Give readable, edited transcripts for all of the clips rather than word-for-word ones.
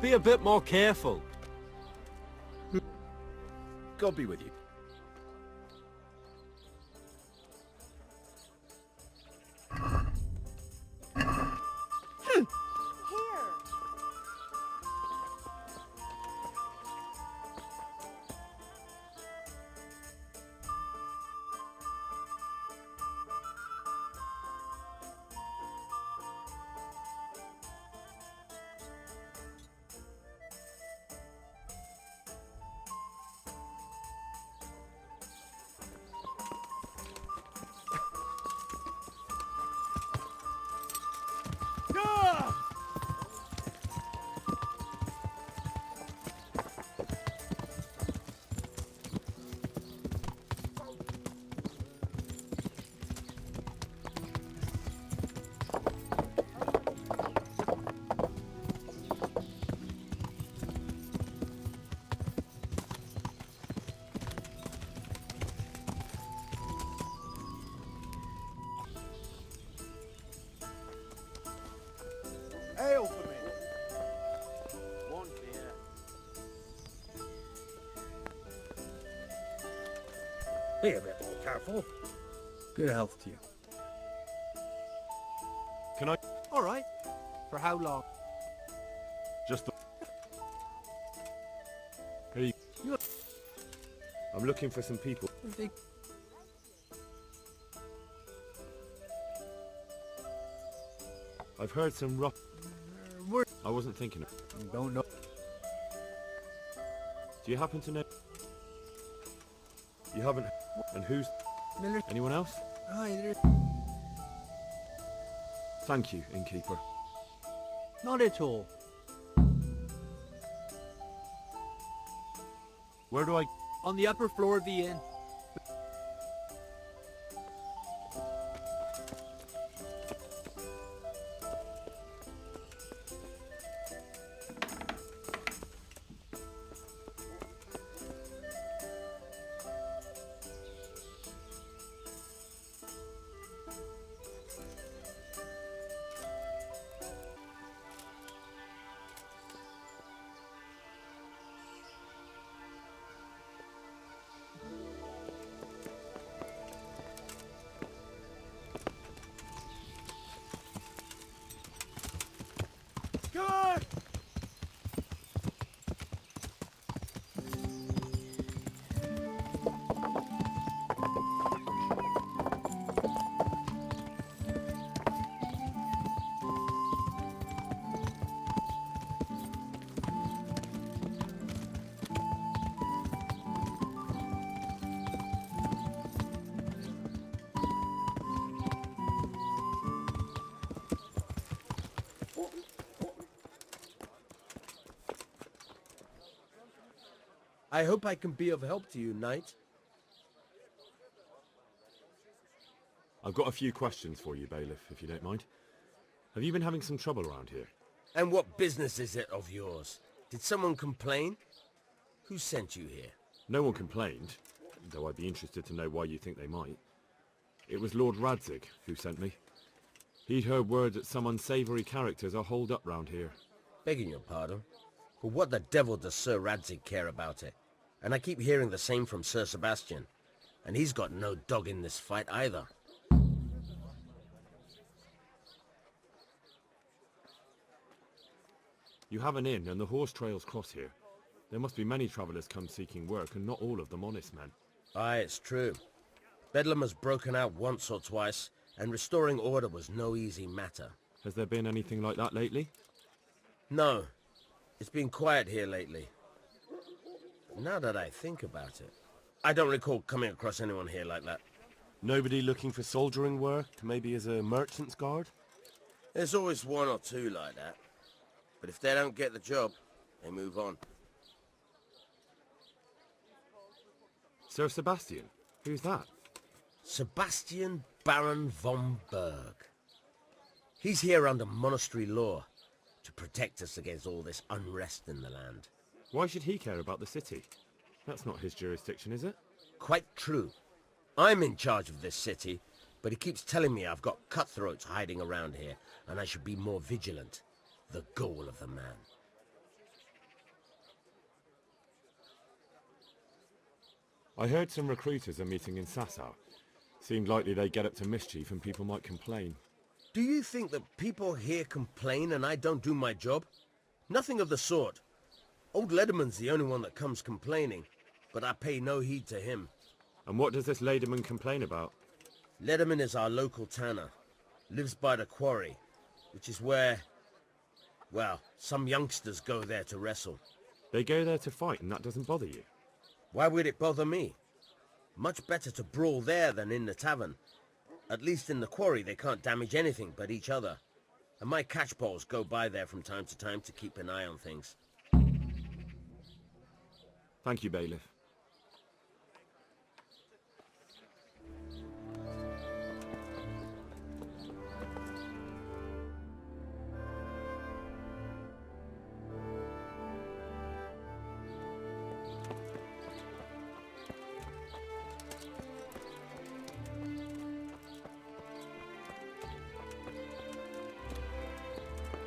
Be a bit more careful. God be with you. Ale for me. One beer. Be a bit more careful. Good health to you. Can I? All right. For how long? Just the... Hey. I'm looking for some people. I've heard some rough... I wasn't thinking of... Don't know. Do you happen to know... You haven't... And who's... Anyone else? Thank you, innkeeper. Not at all. Where do I... On the upper floor of the inn. Good! I hope I can be of help to you, knight. I've got a few questions for you, bailiff, if you don't mind. Have you been having some trouble around here? And what business is it of yours? Did someone complain? Who sent you here? No one complained, though I'd be interested to know why you think they might. It was Lord Radzig who sent me. He'd heard word that some unsavoury characters are holed up round here. Begging your pardon, but what the devil does Sir Radzig care about it? And I keep hearing the same from Sir Sebastian. And he's got no dog in this fight either. You have an inn and the horse trails cross here. There must be many travellers come seeking work and not all of them honest men. Aye, it's true. Bedlam has broken out once or twice, and restoring order was no easy matter. Has there been anything like that lately? No. It's been quiet here lately. Now that I think about it, I don't recall coming across anyone here like that. Nobody looking for soldiering work, maybe as a merchant's guard? There's always one or two like that. But if they don't get the job, they move on. Sir Sebastian? Who's that? Sebastian Baron von Berg. He's here under monastery law to protect us against all this unrest in the land. Why should he care about the city? That's not his jurisdiction, is it? Quite true. I'm in charge of this city, but he keeps telling me I've got cutthroats hiding around here, and I should be more vigilant. The goal of the man. I heard some recruiters are meeting in Sasau. Seemed likely they get up to mischief and people might complain. Do you think that people here complain and I don't do my job? Nothing of the sort. Old Lederman's the only one that comes complaining, but I pay no heed to him. And what does this Lederman complain about? Lederman is our local tanner. Lives by the quarry, which is where, well, some youngsters go there to wrestle. They go there to fight and that doesn't bother you? Why would it bother me? Much better to brawl there than in the tavern. At least in the quarry they can't damage anything but each other. And my catchballs go by there from time to time to keep an eye on things. Thank you, Bailiff.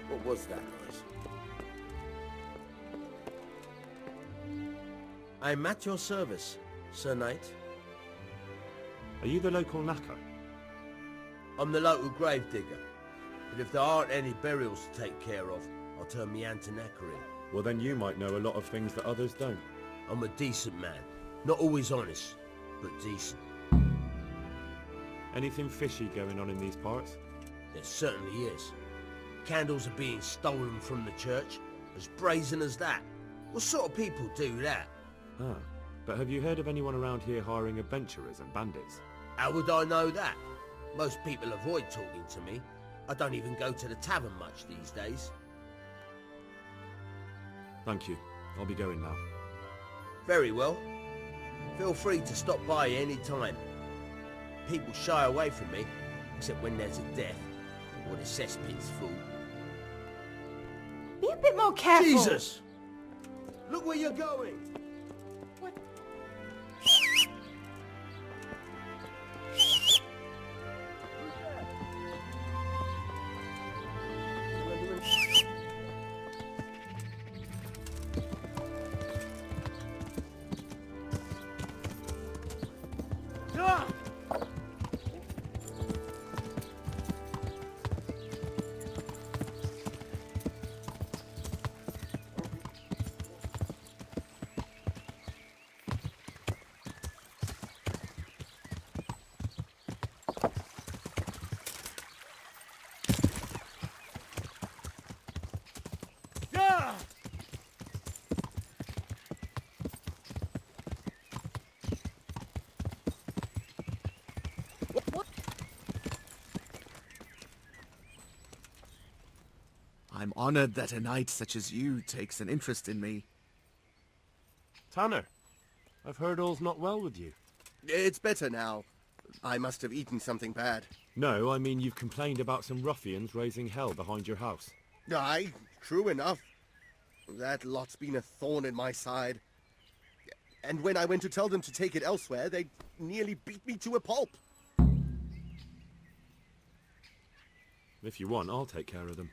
What was that noise? I'm at your service, Sir Knight. Are you the local knacker? I'm the local gravedigger. But if there aren't any burials to take care of, I'll turn me hand to knackering. Well, then you might know a lot of things that others don't. I'm a decent man. Not always honest, but decent. Anything fishy going on in these parts? There certainly is. Candles are being stolen from the church. As brazen as that. What sort of people do that? Ah, but have you heard of anyone around here hiring adventurers and bandits? How would I know that? Most people avoid talking to me. I don't even go to the tavern much these days. Thank you. I'll be going now. Very well. Feel free to stop by any time. People shy away from me, except when there's a death, or the cesspit's full. Be a bit more careful. Jesus! Look where you're going! What? I'm honored that a knight such as you takes an interest in me. Tanner, I've heard all's not well with you. It's better now. I must have eaten something bad. No, I mean you've complained about some ruffians raising hell behind your house. Aye, true enough. That lot's been a thorn in my side. And when I went to tell them to take it elsewhere, they nearly beat me to a pulp. If you want, I'll take care of them.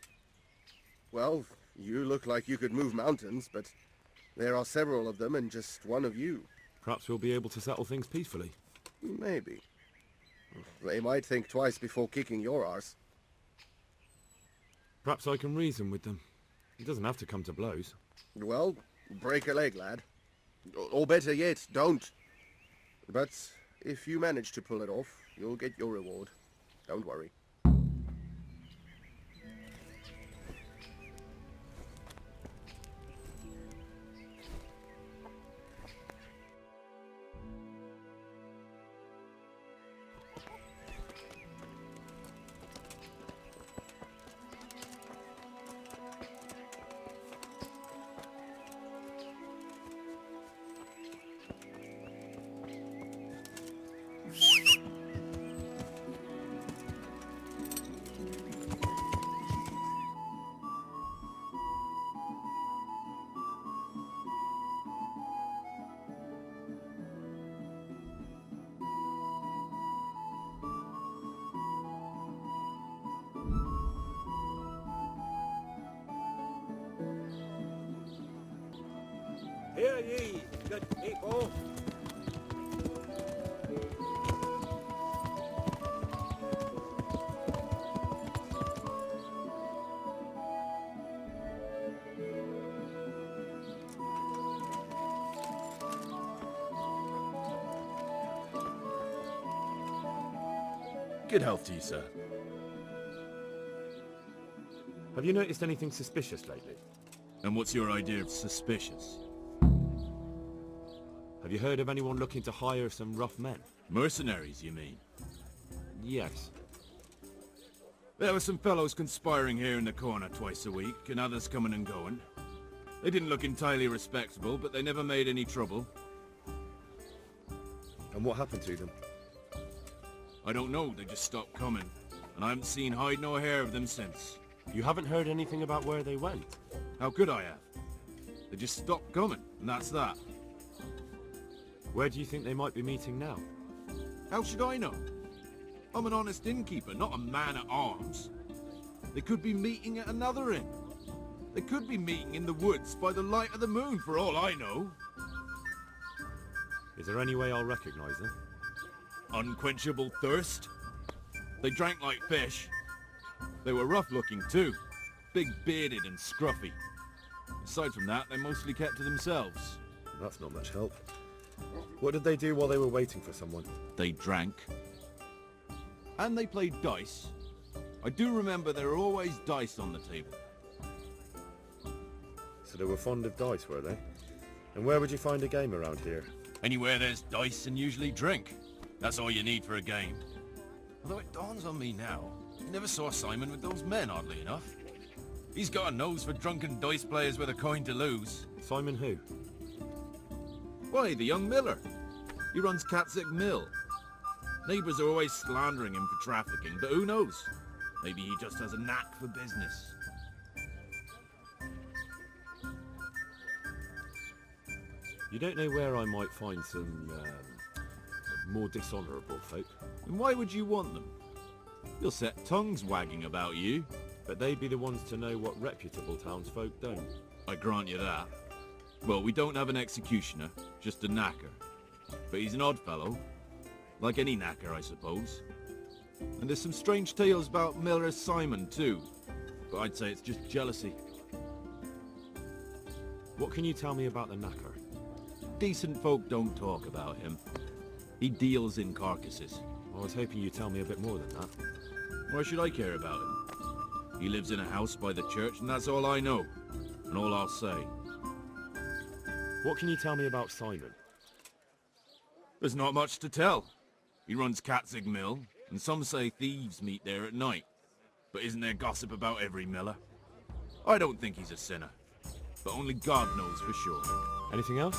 Well, you look like you could move mountains, but there are several of them and just one of you. Perhaps we'll be able to settle things peacefully. Maybe. They might think twice before kicking your arse. Perhaps I can reason with them. It doesn't have to come to blows. Well, break a leg, lad. Or better yet, don't. But if you manage to pull it off, you'll get your reward. Don't worry. Hear ye, good people. Good health to you, sir. Have you noticed anything suspicious lately? And what's your idea of suspicious? Have you heard of anyone looking to hire some rough men? Mercenaries, you mean? Yes. There were some fellows conspiring here in the corner twice a week, and others coming and going. They didn't look entirely respectable, but they never made any trouble. And what happened to them? I don't know, they just stopped coming. And I haven't seen hide nor hair of them since. You haven't heard anything about where they went? How could I have? They just stopped coming, and that's that. Where do you think they might be meeting now? How should I know? I'm an honest innkeeper, not a man-at-arms. They could be meeting at another inn. They could be meeting in the woods by the light of the moon, for all I know. Is there any way I'll recognize them? Unquenchable thirst. They drank like fish. They were rough-looking too. Big-bearded and scruffy. Aside from that, they mostly kept to themselves. That's not much help. What did they do while they were waiting for someone? They drank. And they played dice. I do remember there were always dice on the table. So they were fond of dice, were they? And where would you find a game around here? Anywhere there's dice and usually drink. That's all you need for a game. Although it dawns on me now, I never saw Simon with those men, oddly enough. He's got a nose for drunken dice players with a coin to lose. Simon who? Why, the young miller. He runs Katzig Mill. Neighbours are always slandering him for trafficking, but who knows? Maybe he just has a knack for business. You don't know where I might find some, more dishonourable folk? And why would you want them? You'll set tongues wagging about you. But they'd be the ones to know what reputable townsfolk don't. I grant you that. Well, we don't have an executioner, just a knacker. But he's an odd fellow. Like any knacker, I suppose. And there's some strange tales about Miller Simon, too. But I'd say it's just jealousy. What can you tell me about the knacker? Decent folk don't talk about him. He deals in carcasses. I was hoping you'd tell me a bit more than that. Why should I care about him? He lives in a house by the church, and that's all I know. And all I'll say. What can you tell me about Simon? There's not much to tell. He runs Katzig Mill, and some say thieves meet there at night. But isn't there gossip about every miller? I don't think he's a sinner. But only God knows for sure. Anything else?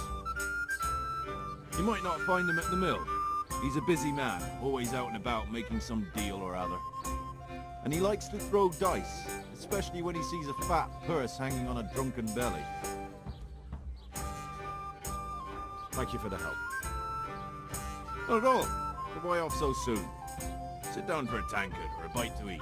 You might not find him at the mill. He's a busy man, always out and about making some deal or other. And he likes to throw dice, especially when he sees a fat purse hanging on a drunken belly. Thank you for the help. Not at all. So why off so soon? Sit down for a tankard or a bite to eat.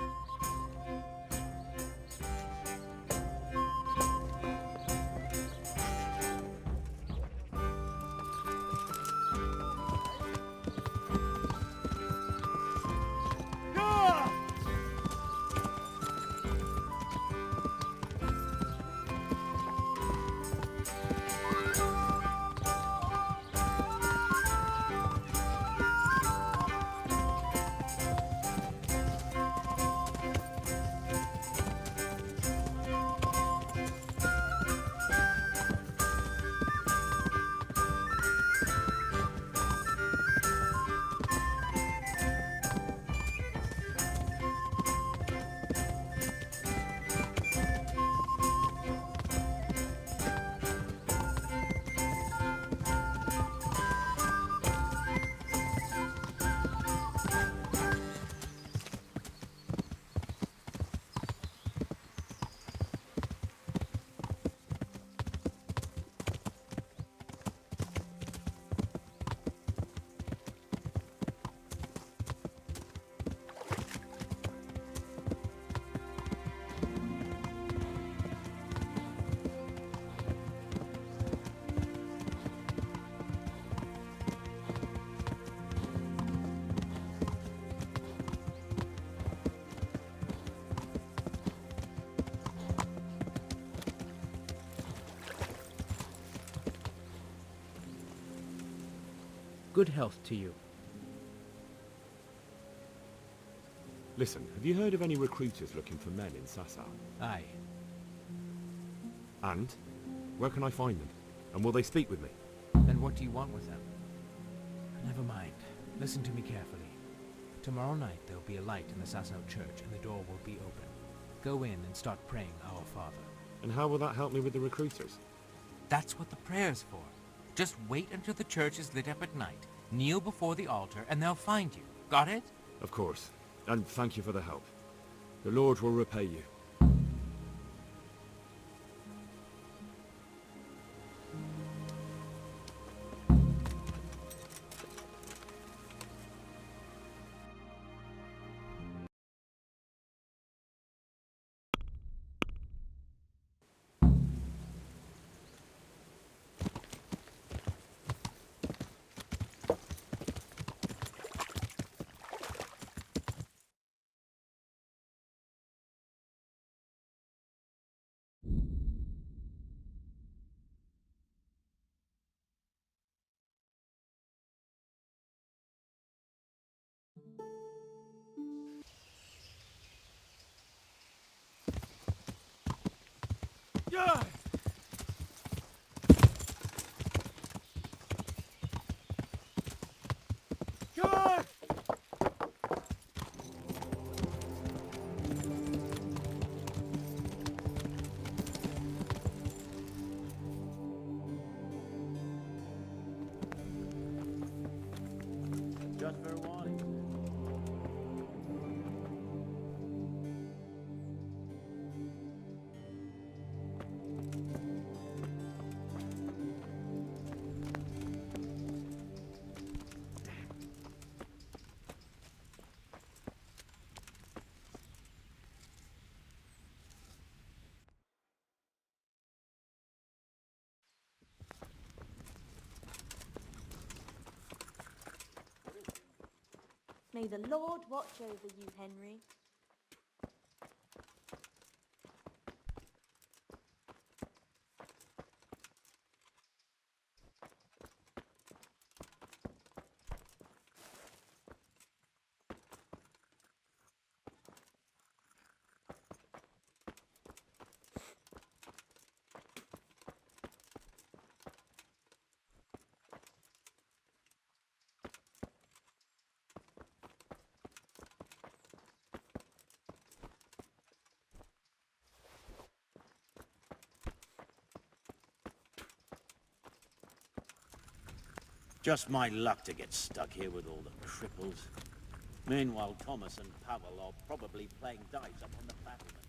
Good health to you. Listen, have you heard of any recruiters looking for men in Sasau? Aye. And? Where can I find them? And will they speak with me? And what do you want with them? Never mind. Listen to me carefully. Tomorrow night there'll be a light in the Sasau church and the door will be open. Go in and start praying Our Father. And how will that help me with the recruiters? That's what the prayer's for. Just wait until the church is lit up at night. Kneel before the altar and they'll find you. Got it? Of course. And thank you for the help. The Lord will repay you. Yeah! God! Just for warning. May the Lord watch over you, Henry. Just my luck to get stuck here with all the cripples. Meanwhile, Thomas and Pavel are probably playing dice up on the battlements.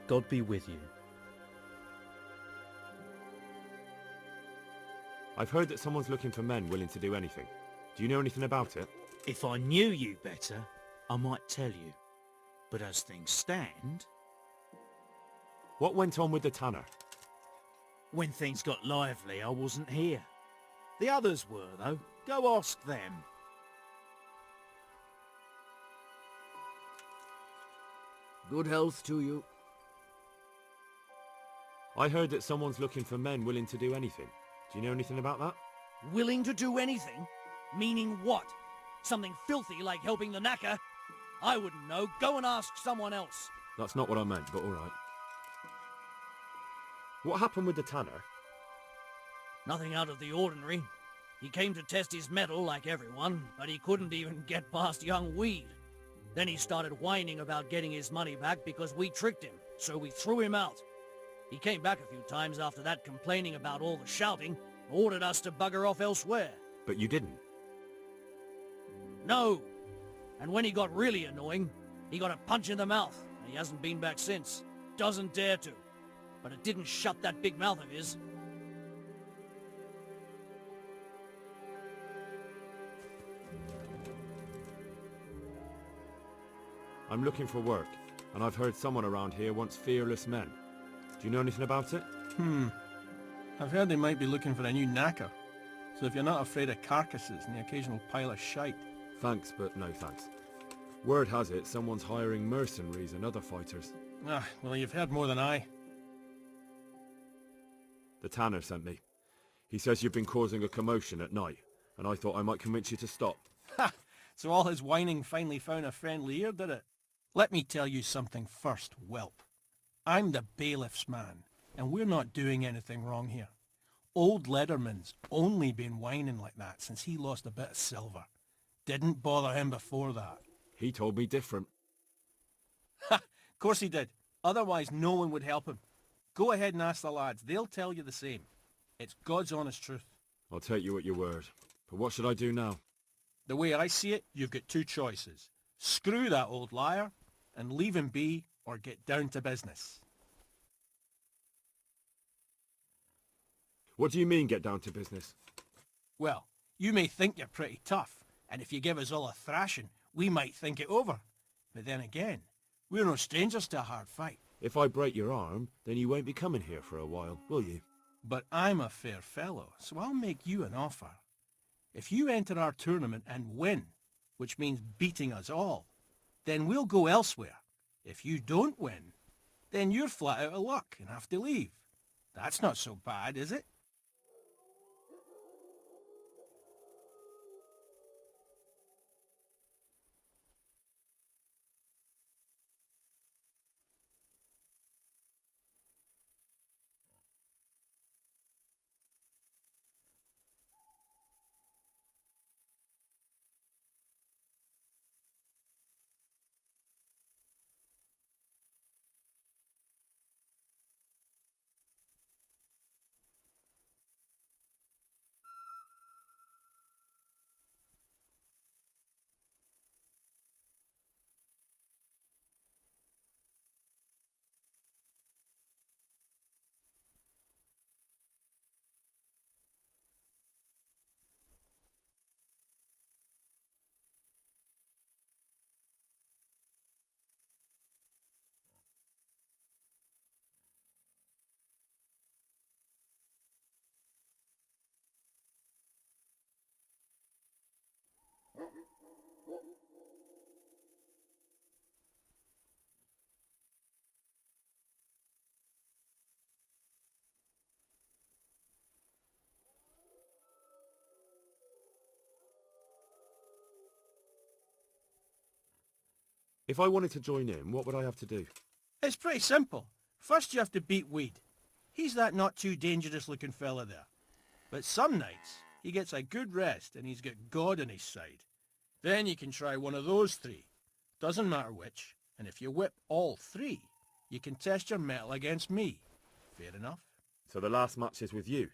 God be with you. I've heard that someone's looking for men willing to do anything. Do you know anything about it? If I knew you better, I might tell you. But as things stand, What went on with the tanner? when things got lively, I wasn't here. The others were, though. Go ask them. Good health to you. I heard that someone's looking for men willing to do anything. Do you know anything about that? Willing to do anything? Meaning what? Something filthy like helping the knacker? I wouldn't know. Go and ask someone else. That's not what I meant, but alright. What happened with the tanner? Nothing out of the ordinary. He came to test his mettle like everyone, but he couldn't even get past young Weed. Then he started whining about getting his money back because we tricked him, so we threw him out. He came back a few times after that complaining about all the shouting, and ordered us to bugger off elsewhere. But you didn't. No! And when he got really annoying, he got a punch in the mouth, and he hasn't been back since. Doesn't dare to. But it didn't shut that big mouth of his. I'm looking for work, and I've heard someone around here wants fearless men. Do you know anything about it? I've heard they might be looking for a new knacker. So if you're not afraid of carcasses and the occasional pile of shite. Thanks, but no thanks. Word has it someone's hiring mercenaries and other fighters. Ah, well, you've heard more than I. The tanner sent me. He says you've been causing a commotion at night, and I thought I might convince you to stop. Ha! So all his whining finally found a friendly ear, did it? Let me tell you something first, whelp. I'm the bailiff's man, and we're not doing anything wrong here. Old Lederman's only been whining like that since he lost a bit of silver. Didn't bother him before that. He told me different. Ha! Of course he did. Otherwise no one would help him. Go ahead and ask the lads. They'll tell you the same. It's God's honest truth. I'll take you at your word. But what should I do now? The way I see it, you've got two choices. Screw that old liar and leave him be, or get down to business. What do you mean, get down to business? Well, you may think you're pretty tough, and if you give us all a thrashing, we might think it over. But then again, we're no strangers to a hard fight. If I break your arm, then you won't be coming here for a while, will you? But I'm a fair fellow, so I'll make you an offer. If you enter our tournament and win, which means beating us all, then we'll go elsewhere. If you don't win, then you're flat out of luck and have to leave. That's not so bad, is it? If I wanted to join in, what would I have to do? It's pretty simple. First you have to beat Weed. He's that not too dangerous looking fella there. But some nights, he gets a good rest and he's got God on his side. Then you can try one of those three. Doesn't matter which. And if you whip all three, you can test your mettle against me. Fair enough? So the last match is with you?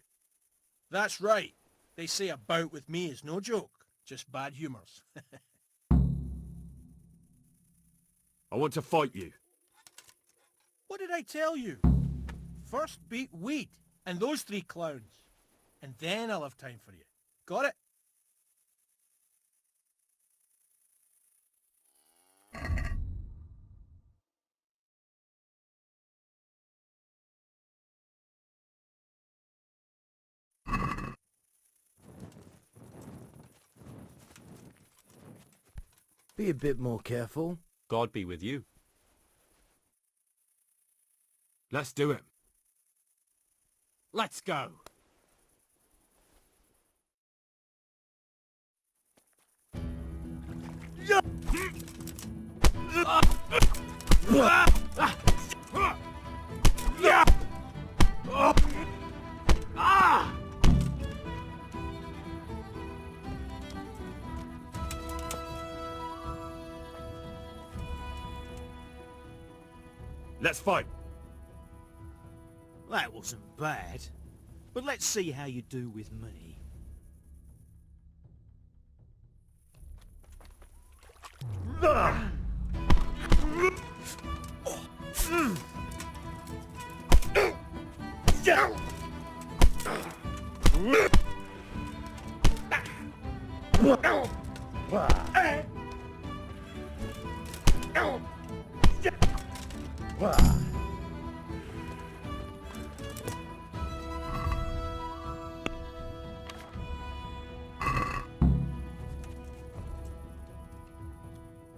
That's right. They say a bout with me is no joke. Just bad humours. I want to fight you. What did I tell you? First beat Weed and those three clowns. And then I'll have time for you. Got it? Be a bit more careful. God be with you. Let's do it. Let's go. Let's fight. That wasn't bad. But let's see how you do with me.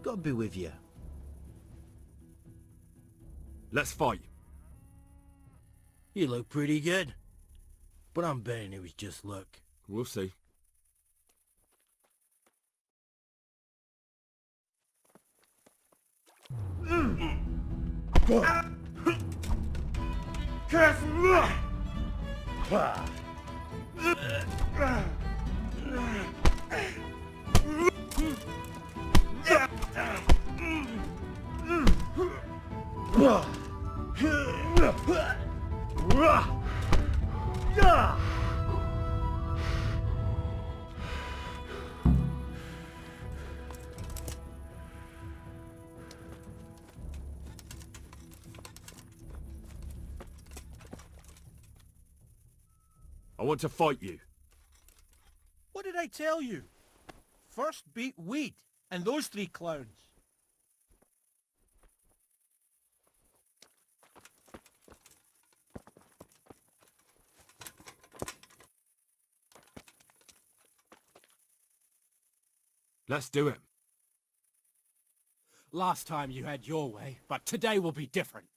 God be with you. Let's fight. You look pretty good. But I'm betting it was just luck. We'll see. I want to fight you. What did I tell you? First beat Weed and those three clowns. Let's do it. Last time you had your way, but today will be different.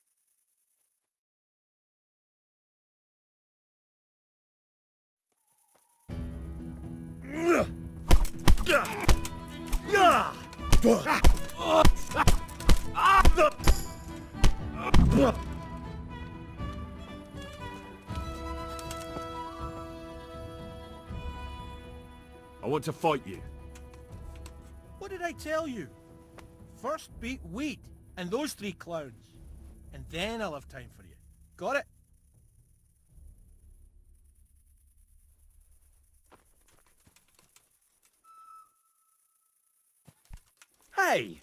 I want to fight you. What did I tell you? First beat Weed and those three clowns. And then I'll have time for you. Got it? Hey!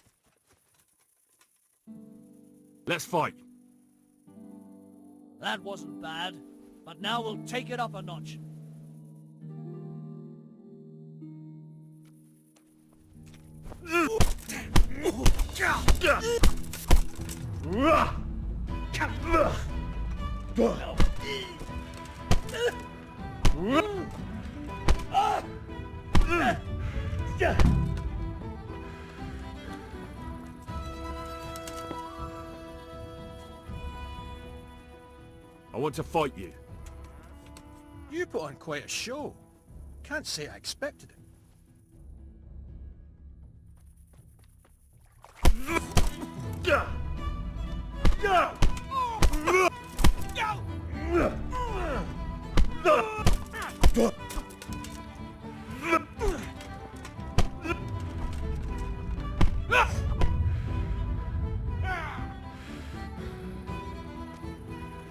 Let's fight. That wasn't bad, but now we'll take it up a notch. I want to fight you. You put on quite a show. Can't say I expected it. Is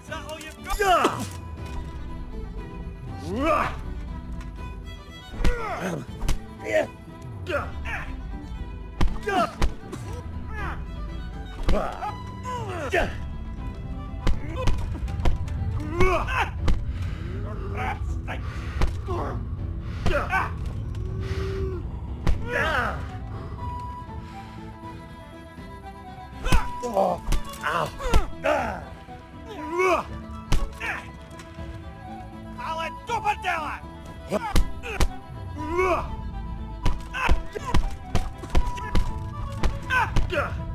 that all you've got? Alan, doppeldeller! Gah!